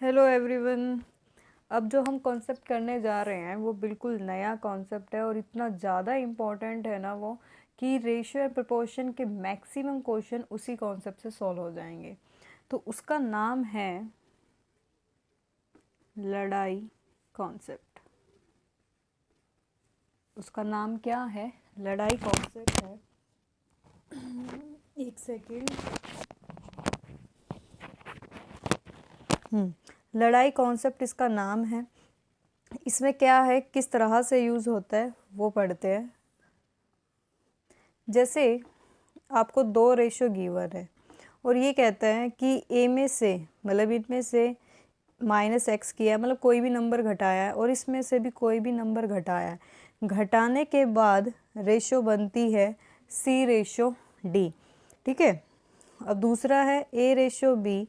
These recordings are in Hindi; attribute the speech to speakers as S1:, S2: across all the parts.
S1: Hello everyone. अब जो हम कॉन्सेप्ट करने जा रहे हैं वो बिल्कुल नया कॉन्सेप्ट है और इतना ज़्यादा इम्पॉर्टेंट है ना वो, कि रेशियो और प्रोपोर्शन के मैक्सिमम क्वेश्चन उसी कॉन्सेप्ट से सॉल्व हो जाएंगे। तो उसका नाम है लड़ाई कॉन्सेप्ट। उसका नाम क्या है? लड़ाई कॉन्सेप्ट है। एक सेकेंड। लड़ाई कॉन्सेप्ट इसका नाम है। इसमें क्या है, किस तरह से यूज़ होता है वो पढ़ते हैं। जैसे आपको दो रेशो गिवन है और ये कहता है कि ए में से, मतलब इनमें से -x किया है, मतलब कोई भी नंबर घटाया है, और इसमें से भी कोई भी नंबर घटाया है। घटाने के बाद रेशो बनती है C/D। ठीक है। अब दूसरा है A/B।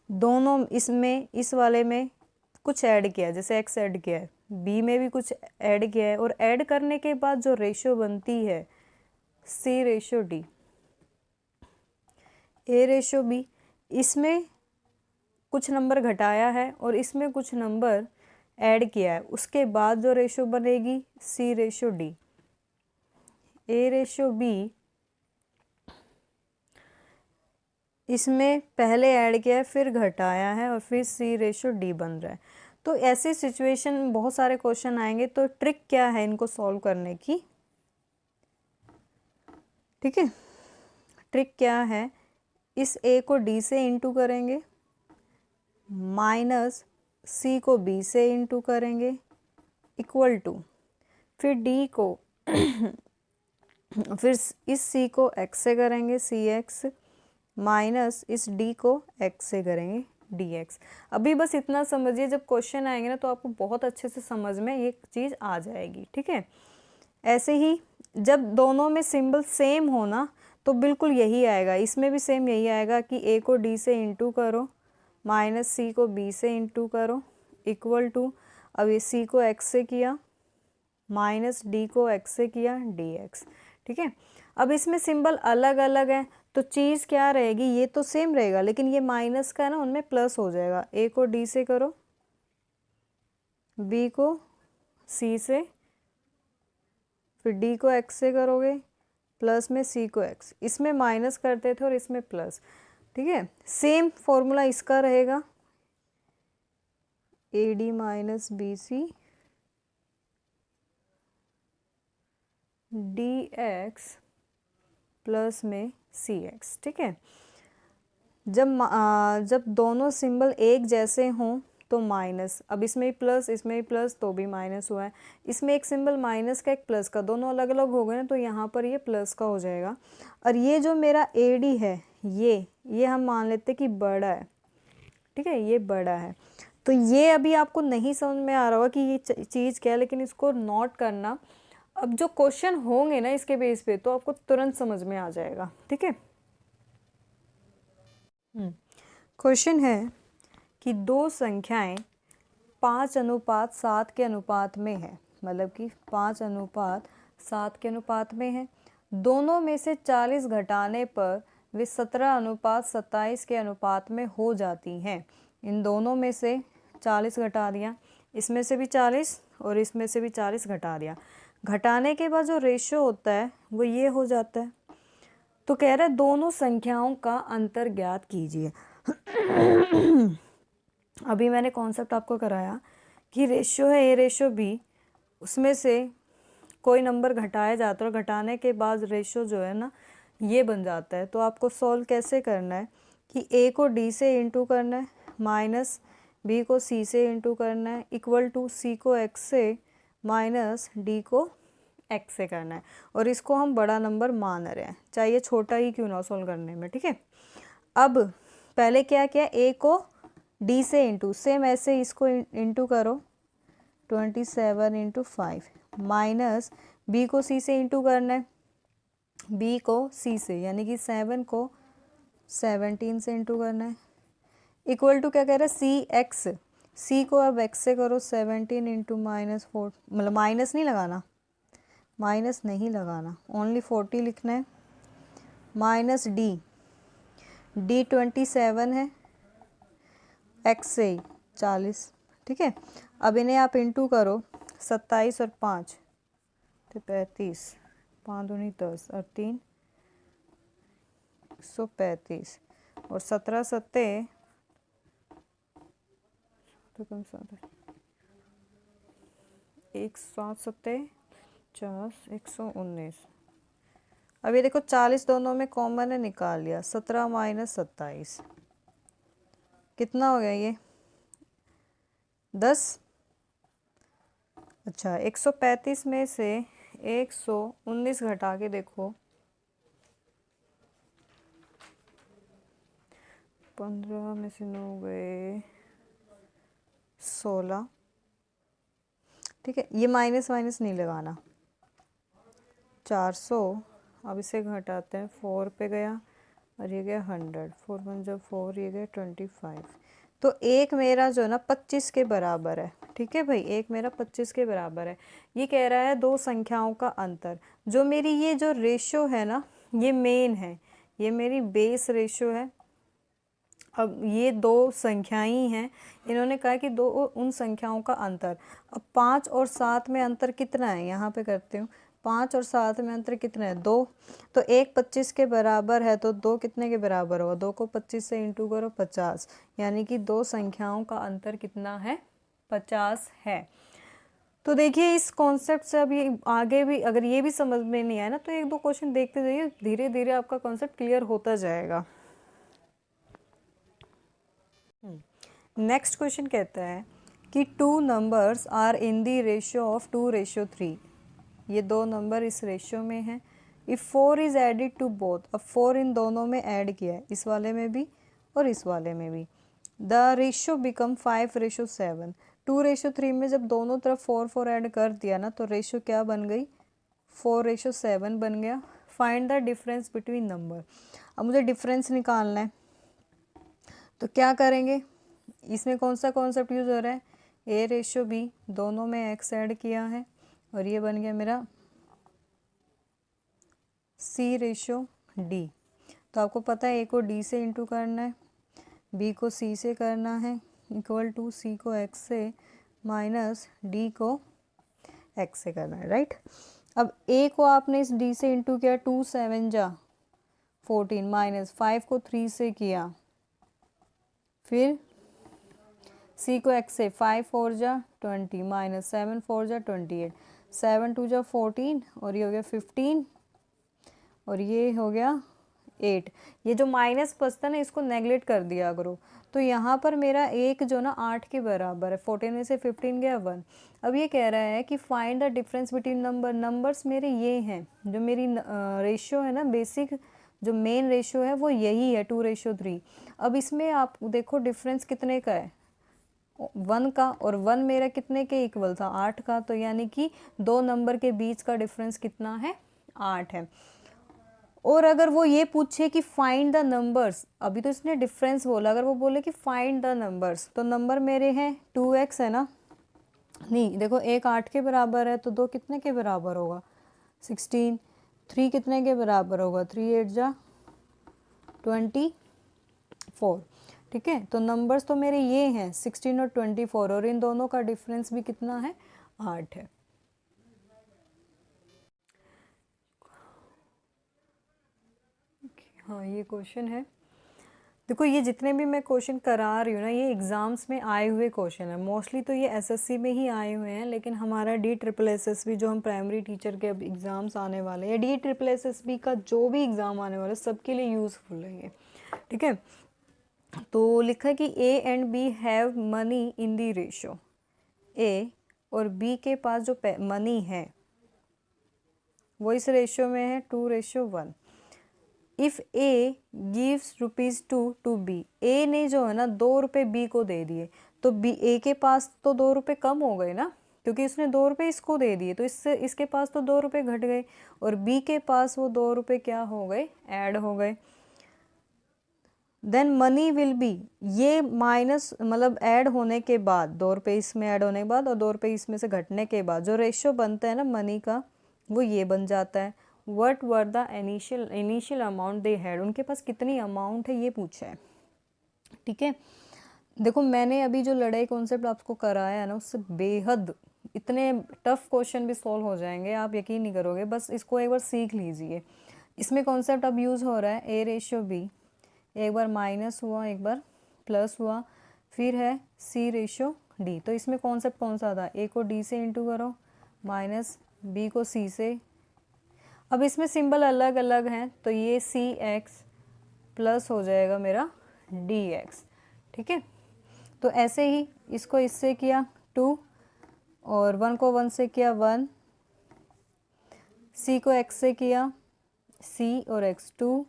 S1: दोनों इसमें, इस वाले में कुछ ऐड किया है, जैसे x ऐड किया है, B में भी कुछ ऐड किया है, और ऐड करने के बाद जो रेशो बनती है C/D। A/B, इसमें कुछ नंबर घटाया है और इसमें कुछ नंबर ऐड किया है, उसके बाद जो रेशो बनेगी C/D। A/B, इसमें पहले ऐड किया है, फिर घटाया है, और फिर C/D बन रहा है। तो ऐसी सिचुएशन में बहुत सारे क्वेश्चन आएंगे। तो ट्रिक क्या है इनको सॉल्व करने की? ठीक है, ट्रिक क्या है, इस A को D से इंटू करेंगे, माइनस C को B से इंटू करेंगे, इक्वल टू, फिर D को फिर इस C को x से करेंगे CX, माइनस इस D को x से करेंगे DX। अभी बस इतना समझिए, जब क्वेश्चन आएंगे ना तो आपको बहुत अच्छे से समझ में ये चीज़ आ जाएगी। ठीक है। ऐसे ही जब दोनों में सिंबल सेम हो ना तो बिल्कुल यही आएगा, इसमें भी सेम यही आएगा कि A को D से इंटू करो, माइनस C को B से इंटू करो, इक्वल टू, अब ये C को x से किया, माइनस D को x से किया DX। ठीक है। अब इसमें सिंबल अलग अलग है तो चीज़ क्या रहेगी, ये तो सेम रहेगा लेकिन ये माइनस का है ना, उनमें प्लस हो जाएगा। A को D से करो, B को C से, फिर D को x से करोगे, प्लस में C को x। इसमें माइनस करते थे और इसमें प्लस। ठीक है। सेम फॉर्मूला इसका रहेगा, AD minus BC DX plus में CX। ठीक है। जब दोनों सिंबल एक जैसे हों तो माइनस, अब इसमें प्लस इसमें प्लस तो भी माइनस हुआ है, इसमें एक सिंबल माइनस का एक प्लस का, दोनों अलग अलग हो गए ना तो यहाँ पर ये प्लस का हो जाएगा। और ये जो मेरा AD है, ये हम मान लेते कि बड़ा है। ठीक है, ये बड़ा है। तो ये अभी आपको नहीं समझ में आ रहा होगा कि ये चीज़ क्या है, लेकिन इसको नोट करना। अब जो क्वेश्चन होंगे ना इसके बेस पे तो आपको तुरंत समझ में आ जाएगा। ठीक है। क्वेश्चन है कि दो संख्याएं 5:7 के अनुपात में है, मतलब कि 5:7 के अनुपात में है। दोनों में से 40 घटाने पर वे 17:27 के अनुपात में हो जाती हैं। इन दोनों में से 40 घटा दिया, इसमें से भी 40 और इसमें से भी 40 घटा दिया। घटाने के बाद जो रेशो होता है वो ये हो जाता है। तो कह रहा है दोनों संख्याओं का अंतर ज्ञात कीजिए। अभी मैंने कॉन्सेप्ट आपको कराया कि रेशियो है A/B, उसमें से कोई नंबर घटाया जाता है और घटाने के बाद रेशियो जो है ना ये बन जाता है। तो आपको सॉल्व कैसे करना है कि A को D से इंटू करना है, माइनस B को C से इंटू करना है, इक्वल टू C को x से, माइनस D को x से करना है। और इसको हम बड़ा नंबर मान रहे हैं, चाहे छोटा ही क्यों ना सॉल्व करने में। ठीक है। अब पहले क्या किया, A को D से इंटू, सेम ऐसे इसको इंटू करो, 27 इंटू 5, माइनस B को C से इंटू करना है, B को C से, यानी कि 7 को 17 से इंटू करना है, इक्वल टू क्या कह रहा है CX। C को अब x से करो, 17 इंटू -4, मतलब माइनस नहीं लगाना, माइनस नहीं लगाना, ओनली 40 लिखना है, माइनस D 27 है x से, 40, ठीक है। अब इन्हें आप इंटू करो, 27 और 5 तो 35, 5 दूनी 10 और 3 135 और 17 सत्ते तो कम 1 7 सत्ते 50, 119। अब ये देखो 40 दोनों में कॉमन है, निकाल लिया, 17 माइनस 27 कितना हो गया ये 10। अच्छा 135 में से 119 घटा के देखो, 15 में से 9 गए 16, ठीक है। ये माइनस माइनस नहीं लगाना, 400, अब इसे घटाते हैं, 4 पे गया और ये गया 100, 4 1 जब 4, ये गया 25। तो एक मेरा जो ना 25 के बराबर है, ठीक है भाई, एक मेरा 25 के बराबर है। ये कह रहा है दो संख्याओं का अंतर। जो मेरी ये जो रेशो है ना, ये मेन है, ये मेरी बेस रेशो है। अब ये दो संख्याएं ही हैं, इन्होंने कहा कि दो उन संख्याओं का अंतर। अब 5 और 7 में अंतर कितना है, यहाँ पे करती हूँ, 5 और 7 में अंतर कितना है 2, तो एक 25 के बराबर है, तो 2 कितने के बराबर होगा, 2 को 25 से इंटू करो 50, यानी कि दो संख्याओं का अंतर कितना है 50 है। तो देखिए इस कॉन्सेप्ट से अभी आगे भी अगर ये भी समझ में नहीं आया ना, तो एक दो क्वेश्चन देखते जाइए, धीरे धीरे आपका कॉन्सेप्ट क्लियर होता जाएगा। नेक्स्ट क्वेश्चन कहता है कि 2 numbers are in the ratio of 2:3। ये दो नंबर इस रेशियो में हैं। If 4 is added to both, अब 4 इन दोनों में ऐड किया है, इस वाले में भी और इस वाले में भी, द रेशियो बिकम 5:7। 2:3 में जब दोनों तरफ 4 4 ऐड कर दिया ना, तो रेशियो क्या बन गई 4:7 बन गया। Find the difference between number. अब मुझे डिफरेंस निकालना है, तो क्या करेंगे, इसमें कौन सा कॉन्सेप्ट यूज़ हो रहा है, A:B, दोनों में x ऐड किया है और ये बन गया मेरा C:D। तो आपको पता है A को D से इंटू करना है, B को C से करना है, इक्वल टू C को x से माइनस D को x से करना है, राइट। अब A को आपने इस D से इंटू किया, 2 7 जा 14 माइनस 5 को 3 से किया, फिर C को x से 5 4 जा 20 माइनस 7 4 जा 28, 7 2 जा 14 और ये हो गया 15 और ये हो गया 8। ये जो माइनस बचता ना, इसको नेगलेक्ट कर दिया करो। तो यहाँ पर मेरा एक जो ना 8 के बराबर है, 14 में से 15 गया 1। अब ये कह रहा है कि find the difference between number. Numbers मेरे ये हैं, जो मेरी रेशियो है ना, बेसिक जो मेन रेशियो है वो यही है 2:3। अब इसमें आप देखो डिफरेंस कितने का है 1 का, और 1 मेरा कितने के इक्वल था 8 का, तो यानी कि दो नंबर के बीच का डिफरेंस कितना है 8 है। और अगर वो ये पूछे कि फाइंड द नंबर्स, अभी तो इसने डिफरेंस बोला, अगर वो बोले कि फाइंड द नंबर्स, तो नंबर मेरे हैं 2x है ना, नहीं देखो एक 8 के बराबर है, तो 2 कितने के बराबर होगा 16, 3 कितने के बराबर होगा 3 8 जा 24, ठीक है। तो नंबर्स तो मेरे ये हैं 16 और 24, और इन दोनों का डिफरेंस भी कितना है 8 है। हाँ ये क्वेश्चन है, देखो ये जितने भी मैं क्वेश्चन करा रही हूँ ना, ये एग्ज़ाम्स में आए हुए क्वेश्चन है मोस्टली, तो ये एसएससी में ही आए हुए हैं, लेकिन हमारा DSSS जो हम प्राइमरी टीचर के अब एग्ज़ाम्स आने वाले हैं, DSSS का जो भी एग्ज़ाम आने वाला है सबके लिए यूज़फुल है ये, ठीक है। तो लिखा है कि A and B have money in the ratio, A और B के पास जो मनी है वो इस रेशियो में है 2:1। If A gives ₹2 to B, A ने जो है ना 2 रुपये B को दे दिए, तो A के पास तो 2 रुपये कम हो गए ना, क्योंकि उसने 2 रुपये इसको दे दिए, तो इससे इसके पास तो 2 रुपये घट गए, और B के पास वो 2 रुपये क्या हो गए ऐड हो गए। देन मनी विल बी, ये माइनस मतलब ऐड होने के बाद 2 रुपये इसमें ऐड होने के बाद और 2 रुपये इसमें से घटने के बाद जो रेशियो बनता है ना मनी का, वो ये बन जाता है। What were the initial amount they had, उनके पास कितनी अमाउंट है ये पूछा है, ठीक है। देखो मैंने अभी जो लड़ाई कॉन्सेप्ट आपको कराया है ना, उससे बेहद इतने टफ क्वेश्चन भी सॉल्व हो जाएंगे, आप यकीन नहीं करोगे। बस इसको एक बार सीख लीजिए। इसमें कॉन्सेप्ट अब यूज़ हो रहा है A/B, एक बार माइनस हुआ, एक बार प्लस हुआ, फिर है C/D। तो इसमें कॉन्सेप्ट कौन सा था, A को D से इंटू करो, माइनस B को C से। अब इसमें सिंबल अलग अलग हैं, तो ये CX प्लस हो जाएगा मेरा DX, ठीक है। तो ऐसे ही इसको इससे किया 2, और 1 को 1 से किया 1, C को X से किया C और X 2,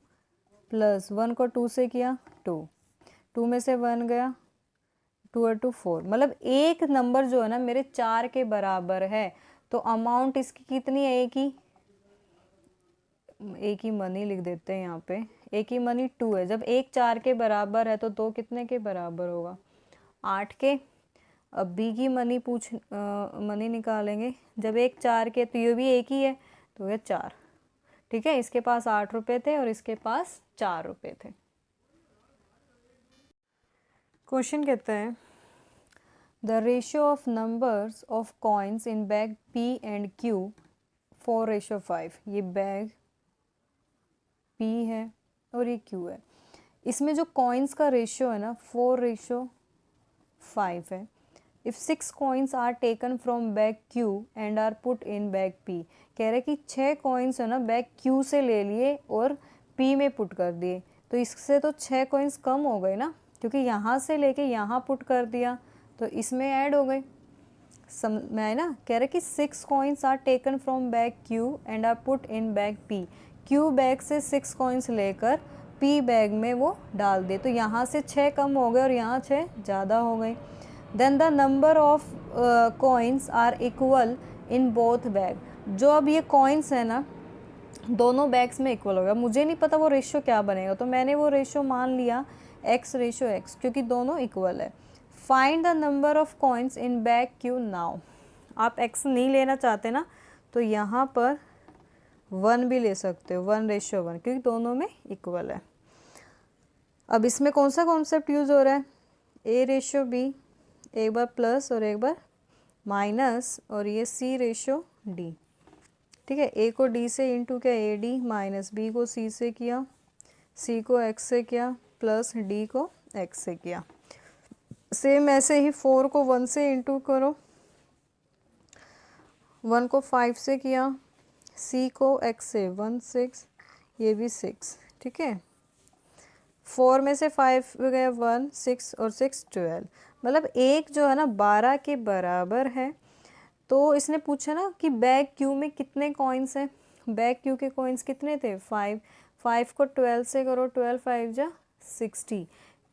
S1: प्लस 1 को 2 से किया 2, 2 में से 1 गया, 2 और 2 4, मतलब एक नंबर जो है ना मेरे 4 के बराबर है। तो अमाउंट इसकी कितनी है, एक ही मनी लिख देते हैं यहाँ पे, एक ही मनी 2 है। जब एक 4 के बराबर है तो 2 कितने के बराबर होगा, 8 के। अब बी की मनी निकालेंगे, जब एक 4 के, तो ये भी एक ही है, तो ये 4, ठीक है। इसके पास 8 रुपये थे और इसके पास 4 रुपये थे। क्वेश्चन कहते हैं the ratio of numbers of coins in bag P and Q 4/5। ये बैग P है और ये Q है। इसमें जो कॉइन्स का रेशियो है ना 4/5 है। If 6 coins are taken from bag Q and are put in bag P। कह रहे कि 6 कॉइन्स है ना बैग Q से ले लिए और P में पुट कर दिए, तो इससे तो 6 कॉइन्स कम हो गए ना, क्योंकि यहाँ से लेके यहाँ पुट कर दिया तो इसमें ऐड हो गए। मैं ना कह रहे कि 6 coins are taken from bag Q and are put in bag P। Q bag से 6 कॉइन्स लेकर P बैग में वो डाल दे, तो यहाँ से 6 कम हो गए और यहाँ 6 ज़्यादा हो गए। Then the number of coins are equal in both bag. जो अब ये कॉइन्स है ना दोनों बैग्स में इक्वल हो गया, मुझे नहीं पता वो रेशियो क्या बनेगा, तो मैंने वो रेशियो मान लिया X/X, क्योंकि दोनों इक्वल है। Find the number of coins in bag Q now. आप X नहीं लेना चाहते ना, तो यहाँ पर 1 भी ले सकते हो, 1/1, क्योंकि दोनों में इक्वल है। अब इसमें कौन सा कॉन्सेप्ट यूज़ हो रहा है, A/B, एक बार प्लस और एक बार माइनस, और ये C/D, ठीक है। A को D से इंटू किया AD, माइनस B को C से किया, C को X से किया, प्लस D को X से किया। सेम ऐसे ही 4 को 1 से इंटू करो, 1 को 5 से किया, C को X से 1 6, ये भी 6, ठीक है। 4 में से 5 गया 1 6 और 6 12, मतलब एक जो है ना 12 के बराबर है। तो इसने पूछा ना कि बैग Q में कितने कॉइन्स हैं। बैग Q के कॉइन्स कितने थे 5, 5 को 12 से करो, 12 5 जा 60,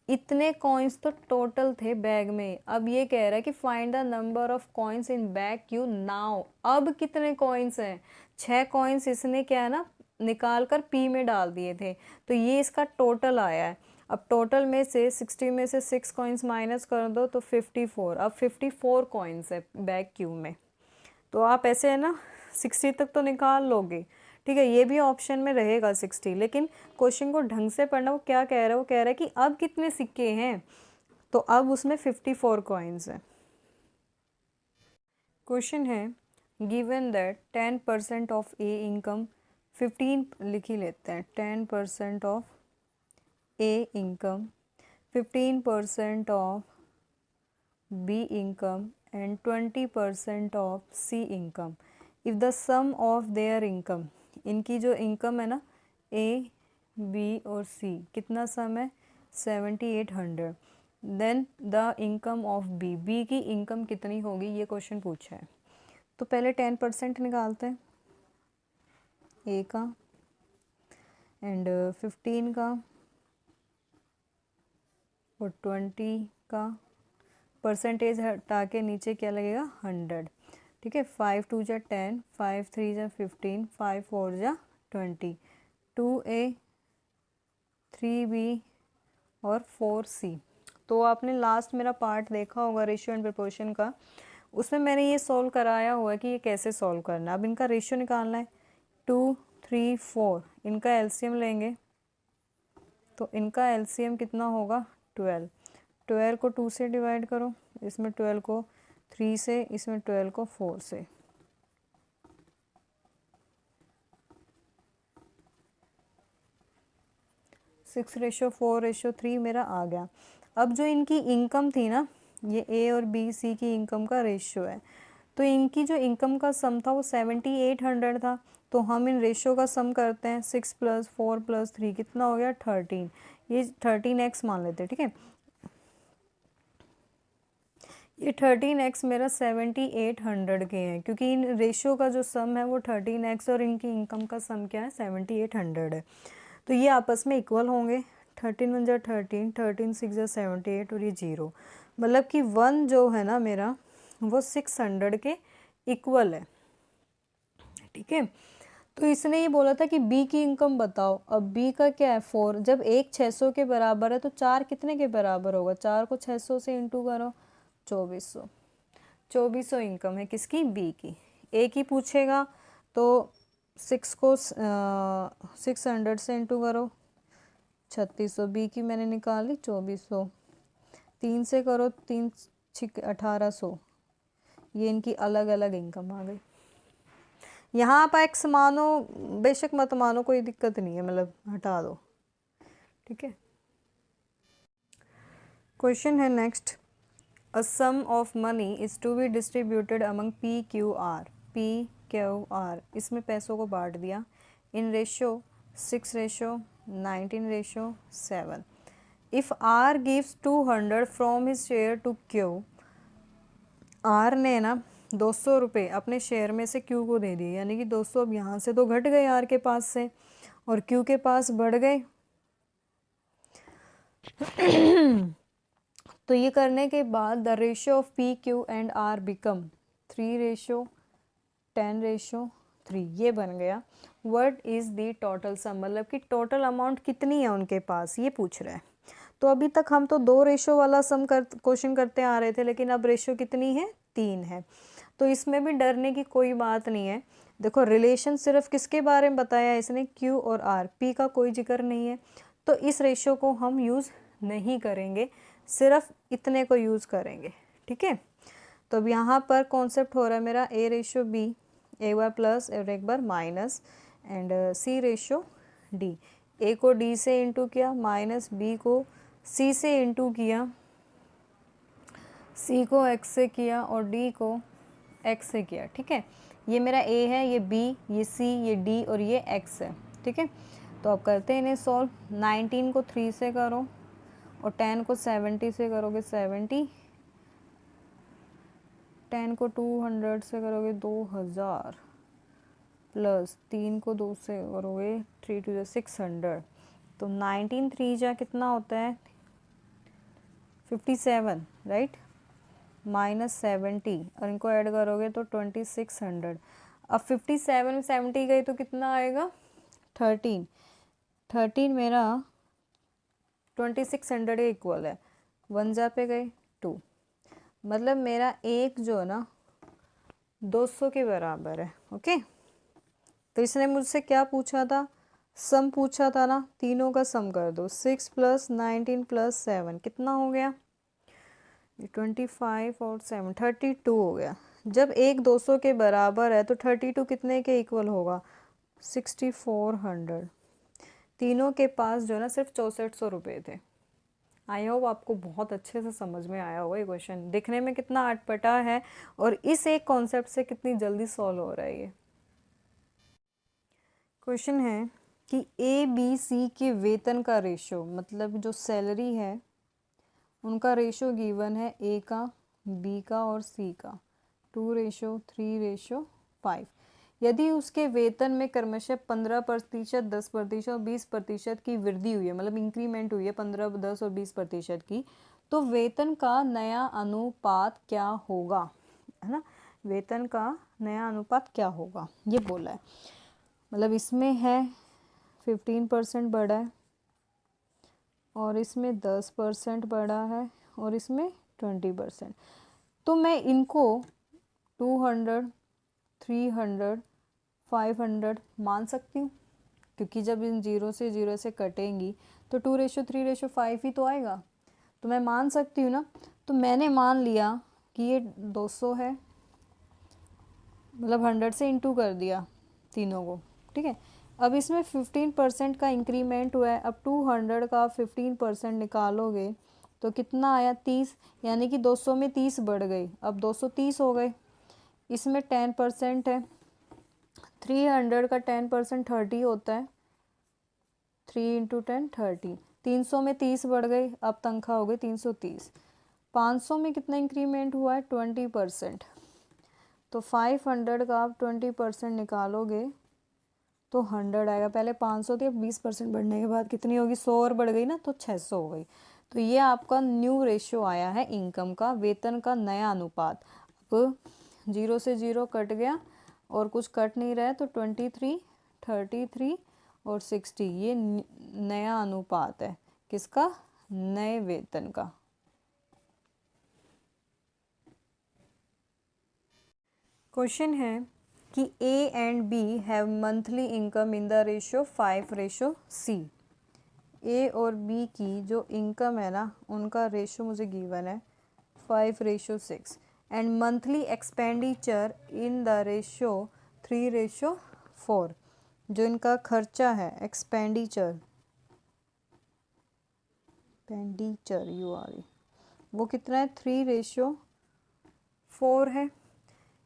S1: इतने कॉइन्स तो टोटल थे बैग में। अब ये कह रहा है कि find the number of coins in bag Q now. अब कितने कॉइन्स हैं, 6 कॉइन्स इसने क्या है ना निकाल कर P में डाल दिए थे, तो ये इसका टोटल आया है। अब टोटल में से 60 में से 6 कॉइन्स माइनस कर दो तो 54। अब 54 कॉइन्स है बैग Q में। तो आप ऐसे है ना 60 तक तो निकाल लोगे, ठीक है। ये भी ऑप्शन में रहेगा 60, लेकिन क्वेश्चन को ढंग से पढ़ना। वो क्या कह रहा है, वो कह रहा है कि अब कितने सिक्के हैं, तो अब उसमें 54 कॉइन्स हैं। क्वेश्चन है given that 10% of A income 15, लिख ही लेते हैं, 10% of A income, 15% of be income and 20% of C income. If the sum of their income, इनकी जो इनकम है ना A, B और C, कितना सम है 7800, then the income of B, B की इनकम कितनी होगी, ये क्वेश्चन पूछा है। तो पहले 10% निकालते हैं A का एंड 15 का और 20 का, परसेंटेज हटा के नीचे क्या लगेगा 100, ठीक है। 5 2 जा 10, 5 3 जा 15, 5 4 जा 20, 2A 3B और 4C। तो आपने लास्ट मेरा पार्ट देखा होगा रेशियो एंड प्रोपोर्शन का, उसमें मैंने ये सॉल्व कराया हुआ है कि ये कैसे सॉल्व करना है। अब इनका रेशियो निकालना है 2 3 4, इनका एलसीएम लेंगे, तो इनका एलसीएम कितना होगा 12, 12 को 2 से डिवाइड करो, इसमें 12 को 3 से, इसमें 12 को 4 से। सिक्स रेशो 4:3 मेरा आ गया। अब जो इनकी इनकम थी ना, ये ए और बी सी की इनकम का रेशियो है, तो इनकी जो इनकम का सम था वो 7800 था। तो हम इन रेशियो का सम करते हैं, 6 + 4 + 3 कितना हो गया 13। ये 13x मान लेते हैं, ठीक है। ये 13x मेरा 7800 के हैं, क्योंकि इन रेशियो का जो सम है वो 13x और इनकी इनकम का सम क्या है 7800 है। तो ये आपस में इक्वल होंगे। 13 × 13, 13 × 6 = 78 और ये 0, मतलब कि 1 जो है ना मेरा वो 600 के इक्वल है, ठीक है। तो इसने ये बोला था कि बी की इनकम बताओ। अब बी का क्या है 4, जब एक 600 के बराबर है तो 4 कितने के बराबर होगा, 4 को 600 से इंटू करो, 2400। 2400 इनकम है किसकी, बी की। ए की पूछेगा तो 6 को 600 से इंटू करो, 3600। बी की मैंने निकाली 2400, 3 से करो, 3 6 1800। ये इनकी अलग अलग इनकम आ गई। यहाँ आप एक्स मानो, बेशक मत मानो, कोई दिक्कत नहीं है, मतलब हटा दो, ठीक है। क्वेश्चन है next, a sum of money is to be distributed among P Q R. P Q R, इसमें पैसों को बांट दिया in ratio 6:19:7। If R gives 200 from his share to Q, R ने ना 200 रुपये अपने शेयर में से क्यू को दे दिए, यानी कि 200 अब यहाँ से तो घट गए आर के पास से और क्यू के पास बढ़ गए। तो ये करने के बाद the ratio of P Q and R become 3:10:3, ये बन गया। What is the total sum, मतलब कि टोटल अमाउंट कितनी है उनके पास, ये पूछ रहा है। तो अभी तक हम तो 2 रेशो वाला सम क्वेश्चन करते आ रहे थे, लेकिन अब रेशो कितनी है, 3 है। तो इसमें भी डरने की कोई बात नहीं है। देखो रिलेशन सिर्फ किसके बारे में बताया है इसने, क्यू और आर, पी का कोई जिक्र नहीं है। तो इस रेशो को हम यूज़ नहीं करेंगे, सिर्फ इतने को यूज़ करेंगे, ठीक है। तो अब यहाँ पर कॉन्सेप्ट हो रहा है मेरा ए रेशो बी, एक बार प्लस और एक बार minus, and C ratio D. A को डी से इंटू किया, माइनस बी को सी से इंटू किया, सी को एक्स से किया और डी को एक्स से किया, ठीक है। ये मेरा ए है, ये बी, ये सी, ये डी और ये एक्स है, ठीक है। तो अब करते हैं इन्हें सॉल्व। 19 को 3 से करो और 10 को 70 से करोगे 70, 10 को 200 से करोगे 2000, प्लस 3 को 2 से करोगे 3 2 600। तो 19 3 जा कितना होता है 57, राइट, माइनस 70 और इनको ऐड करोगे तो 2600। अब 57 70 गई तो कितना आएगा 13 मेरा 2600 के इक्वल है। 1 जा पे गए 2, मतलब मेरा एक जो है ना 200 के बराबर है, ओके। तो इसने मुझसे क्या पूछा था, सम पूछा था ना, तीनों का सम कर दो। 6 + 19 + 7 कितना हो गया, 25 और 7 32 हो गया। जब एक 200 के बराबर है तो 32 कितने के इक्वल होगा 6400। तीनों के पास जो है ना सिर्फ 6400 रुपये थे। आई होप आपको बहुत अच्छे से समझ में आया होगा ये क्वेश्चन। दिखने में कितना अटपटा है और इस एक कॉन्सेप्ट से कितनी जल्दी सॉल्व हो रहा है ये क्वेश्चन है कि ए बी सी के वेतन का रेशो, मतलब जो सैलरी है उनका रेशो गिवन है, ए का, बी का और सी का, 2:3:5। यदि उसके वेतन में क्रमशः 15%, 10% और 20% की वृद्धि हुई है, मतलब इंक्रीमेंट हुई है 15, 10 और 20% की, तो वेतन का नया अनुपात क्या होगा, है ना। वेतन का नया अनुपात क्या होगा ये बोला है। मतलब इसमें है 15% बढ़ा है और इसमें 10% बढ़ा है और इसमें 20%। तो मैं इनको 200, 300, 500 मान सकती हूँ, क्योंकि जब इन 0 से 0 से कटेंगी तो 2:3:5 ही तो आएगा। तो मैं मान सकती हूँ ना। तो मैंने मान लिया कि ये 200 है, मतलब 100 से इंटू कर दिया तीनों को, ठीक है। अब इसमें 15% का इंक्रीमेंट हुआ है। अब 200 का 15% निकालोगे तो कितना आया, 30, यानी कि 200 में 30 बढ़ गई, अब 230 हो गए। इसमें 10% है, 300 का 10% 30 होता है, 3 इंटू 10 30। 300 में 30 बढ़ गई, अब तनख्वाह हो गई 330। 500 में कितना इंक्रीमेंट हुआ है, 20%। तो 500 का आप 20% निकालोगे तो 100 आएगा। पहले 500 थी, अब 20% बढ़ने के बाद कितनी होगी, 100 और बढ़ गई ना, तो 600 हो गई। तो ये आपका न्यू रेशियो आया है इनकम का, वेतन का नया अनुपात। अब 0 से 0 कट गया और कुछ कट नहीं रहा है, तो 23, 33 और 60 ये नया अनुपात है किसका, नए वेतन का। क्वेश्चन है कि A and B have monthly income in the ratio 5:C। A और B की जो इनकम है ना, उनका रेशियो मुझे गिवन है 5:6 and monthly expenditure in the ratio 3:4। जो इनका खर्चा है एक्सपेंडिचर वो कितना है, 3:4 है।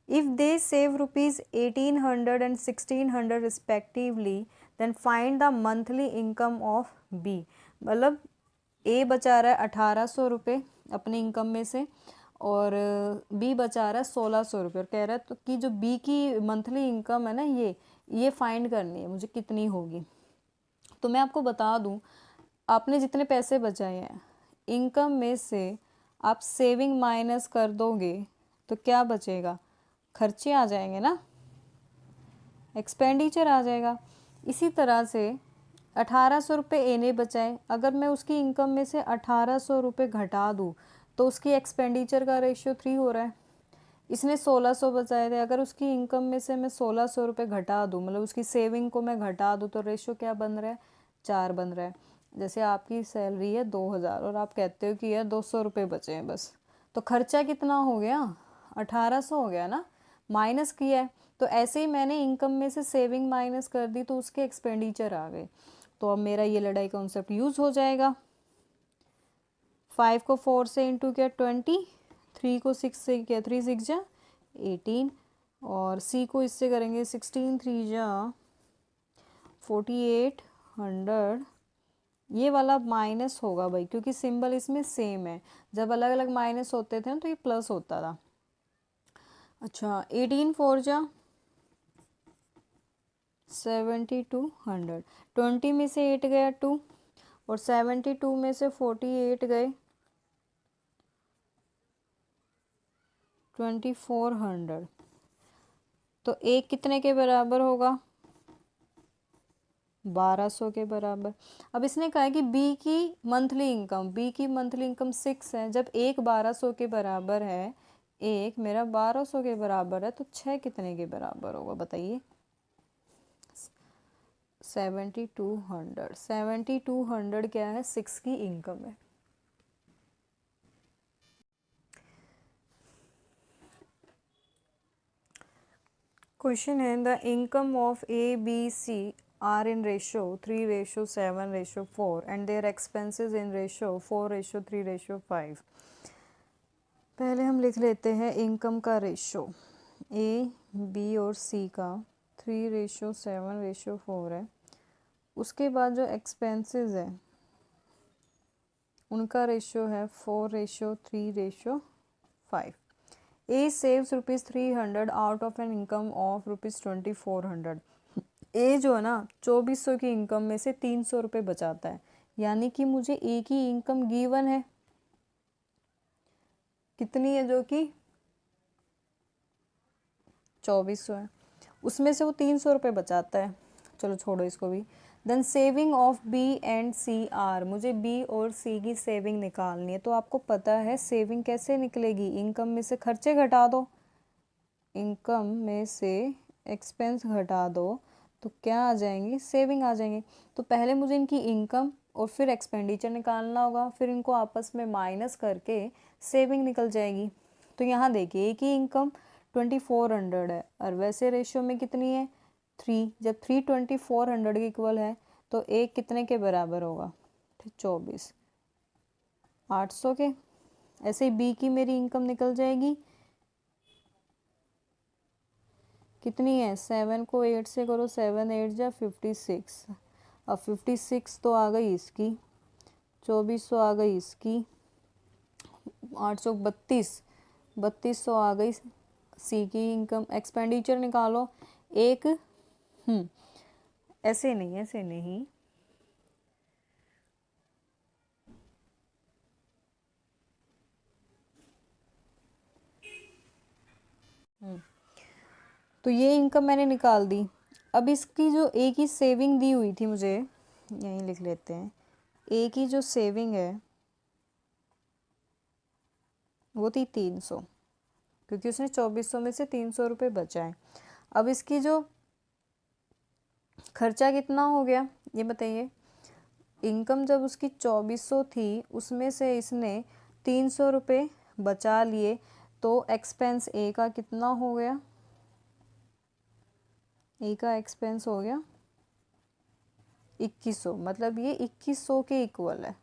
S1: If they save rupees 1800 and 1600 respectively, then find the monthly income of B। मतलब A बचा रहा है 1800 रुपये अपनी इनकम में से और B बचा रहा है 1600 रुपये, और कह रहा है तो कि जो B की मंथली इनकम है ना, ये फाइंड करनी है मुझे कितनी होगी। तो मैं आपको बता दूं, आपने जितने पैसे बचाए हैं इनकम में से आप सेविंग माइनस कर दोगे तो क्या बचेगा, खर्चे आ जाएंगे ना, एक्सपेंडिचर आ जाएगा। इसी तरह से 1800 रुपये ए ने बचाए, अगर मैं उसकी इनकम में से 1800 रुपये घटा दूँ तो उसकी एक्सपेंडिचर का रेशियो 3 हो रहा है। इसने 1600 बचाए थे, अगर उसकी इनकम में से मैं 1600 रुपये घटा दूँ, मतलब उसकी सेविंग को मैं घटा दूँ, तो रेशियो क्या बन रहा है, 4 बन रहा है। जैसे आपकी सैलरी है 2000 और आप कहते हो कि यार 200 रुपये बचे हैं बस, तो खर्चा कितना हो गया, 1800 हो गया ना, माइनस किया है। तो ऐसे ही मैंने इनकम में से सेविंग माइनस कर दी तो उसके एक्सपेंडिचर आ गए। तो अब मेरा ये लड़ाई कॉन्सेप्ट यूज़ हो जाएगा। 5 को 4 से इंटू किया 20, 3 को 6 से किया 3 6 जा 18, और C को इससे करेंगे 16 3 जा 4800। ये वाला माइनस होगा भाई, क्योंकि सिंबल इसमें सेम है। जब अलग अलग माइनस होते थे ना तो ये प्लस होता था। अच्छा 18 4 जा 7200, 20 में से 8 गया 2 और 72 में से 48 गए 2400। तो एक कितने के बराबर होगा, 1200 के बराबर। अब इसने कहा है कि B की मंथली इनकम 6 है। जब एक 1200 के बराबर है, एक मेरा 1200 के बराबर है, तो 6 कितने के बराबर होगा बताइए, 7200 क्या है, 6 की इनकम है। क्वेश्चन है the income of ABC are in ratio 3:7:4 and their expenses in ratio 4:3:5। पहले हम लिख लेते हैं इनकम का रेशो, A, B और C का 3:7:4 है। उसके बाद जो एक्सपेंसेस है उनका रेशो है 4:3:5। A saves ₹300 out of an income of ₹2400। A जो है ना 2400 की इनकम में से 300 रुपये बचाता है, यानी कि मुझे A की इनकम गिवन है कितनी है, जो कि 2400 है, उसमें से वो 300 रुपये बचाता है। चलो छोड़ो इसको भी। Then saving of B and C are, मुझे B और C की सेविंग निकालनी है। तो आपको पता है सेविंग कैसे निकलेगी, इनकम में से खर्चे घटा दो, इनकम में से एक्सपेंस घटा दो, तो क्या आ जाएंगे, सेविंग आ जाएंगे। तो पहले मुझे इनकी इनकम और फिर एक्सपेंडिचर निकालना होगा, फिर इनको आपस में माइनस करके सेविंग निकल जाएगी। तो यहाँ देखिए एक ही इनकम 2400 है और वैसे रेशियो में कितनी है 3। जब 3 2400 के इक्वल है तो एक कितने के बराबर होगा 24 800 के। ऐसे ही बी की मेरी इनकम निकल जाएगी कितनी है 7 को 8 से करो 7 8 जा 56। अब 56 तो आ गई इसकी, 2400 आ गई इसकी, 832 3200 आ गई सी की इनकम। एक्सपेंडिचर निकालो एक ऐसे नहीं ऐसे नहीं तो ये इनकम मैंने निकाल दी। अब इसकी जो ए की सेविंग दी हुई थी मुझे, यहीं लिख लेते हैं, ए की जो सेविंग है वो थी 300, क्योंकि उसने 2400 में से 300 रुपये बचाए। अब इसकी जो खर्चा कितना हो गया ये बताइए। इनकम जब उसकी 2400 थी उसमें से इसने 300 रुपये बचा लिए, तो एक्सपेंस ए का कितना हो गया, ए का एक्सपेंस हो गया 2100, मतलब ये 2100 के इक्वल है।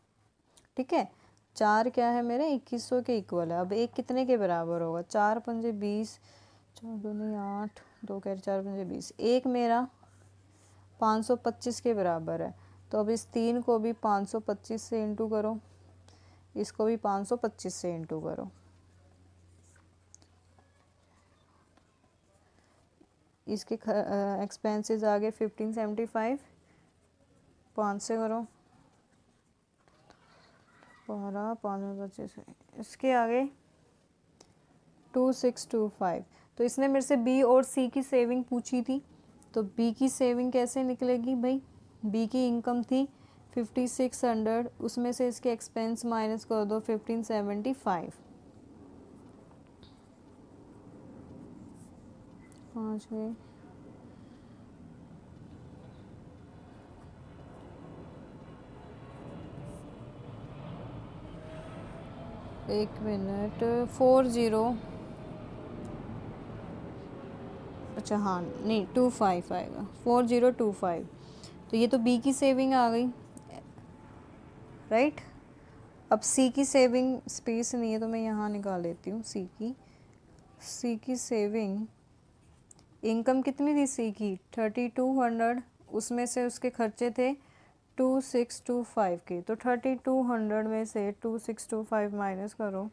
S1: ठीक है, 4 क्या है मेरे 2100 के इक्वल है। अब एक कितने के बराबर होगा 4 पंजे 20, 4 दूनी 8, 2 कह 4 पंजे 20, एक मेरा 525 के बराबर है। तो अब इस 3 को भी 525 से इंटू करो, इसको भी 525 से इंटू करो। इसके एक्सपेंसेस आ गए 1575, 5 से करो 12, 5 में 25, इसके आगे 2625। तो इसने मेरे से बी और सी की सेविंग पूछी थी, तो बी की सेविंग कैसे निकलेगी भाई, बी की इनकम थी 5600, उसमें से इसके एक्सपेंस माइनस कर दो 1575, 5 गए, एक मिनट 40, अच्छा हाँ नहीं 25 आएगा 4025। तो ये तो बी की सेविंग आ गई राइट। अब सी की सेविंग स्पेस नहीं है तो मैं यहाँ निकाल लेती हूँ सी की सेविंग इनकम कितनी थी सी की 3200, उसमें से उसके खर्चे थे 2625 के। तो 3200 में से 2625 माइनस करो,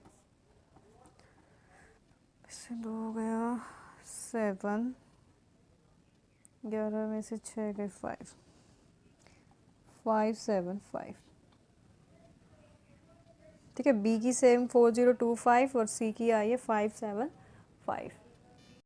S1: इससे 2 हो गया 7, 11 में से 6 गए 5, 575। ठीक है, बी की सेविंग 4025 और सी की आई है 575।